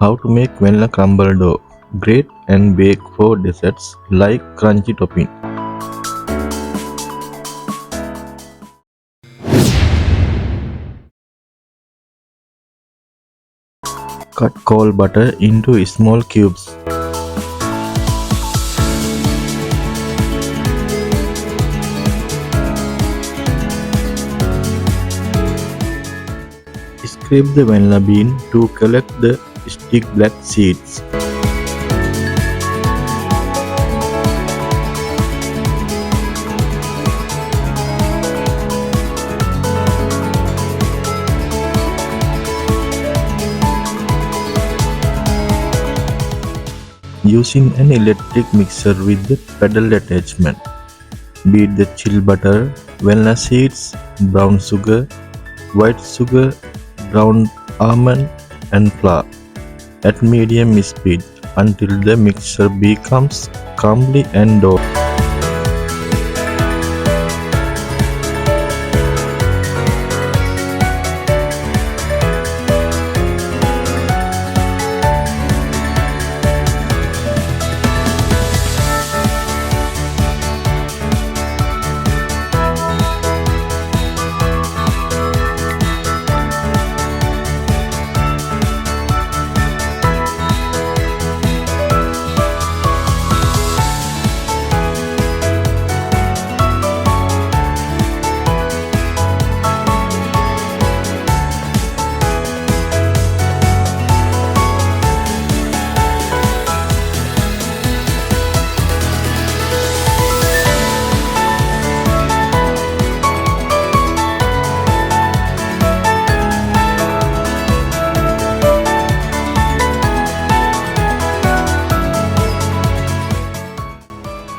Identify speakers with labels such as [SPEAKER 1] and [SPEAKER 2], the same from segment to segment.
[SPEAKER 1] How to make vanilla crumble dough. Grate and bake for desserts like crunchy topping. Cut cold butter into small cubes. Scrape the vanilla bean to collect the stick black seeds. Using an electric mixer with the pedal attachment, beat the chilled butter, vanilla seeds, brown sugar, white sugar, ground almond and flour at medium speed until the mixture becomes crumbly and dough.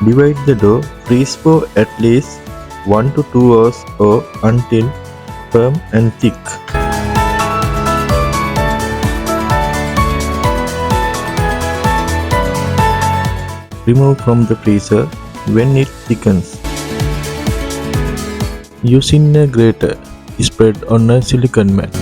[SPEAKER 1] Divide the dough, freeze for at least 1 to 2 hours or until firm and thick. Remove from the freezer when it thickens. Using a grater, spread on a silicone mat.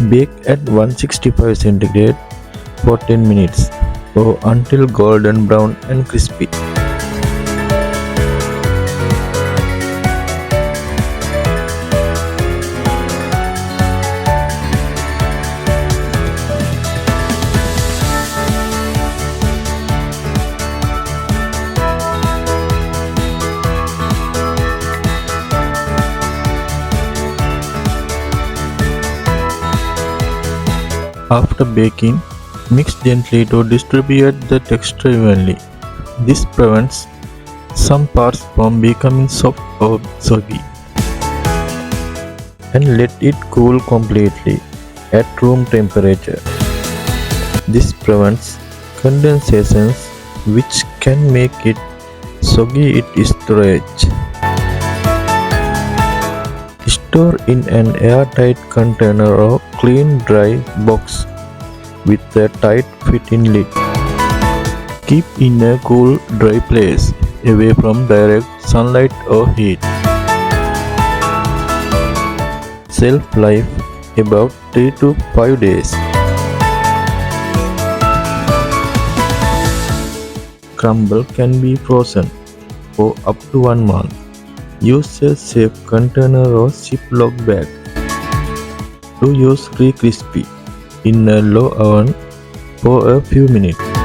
[SPEAKER 1] Bake at 165 centigrade for 10 minutes or until golden brown and crispy. After baking, mix gently to distribute the texture evenly. This prevents some parts from becoming soft or soggy. And let it cool completely at room temperature. This prevents condensations which can make it soggy in storage. Store in an airtight container or clean dry box with a tight fitting lid. Keep in a cool dry place away from direct sunlight or heat. Shelf life about 3 to 5 days. Crumble can be frozen for up to 1 month. Use a safe container or Ziploc bag. To use crispy in a low oven for a few minutes.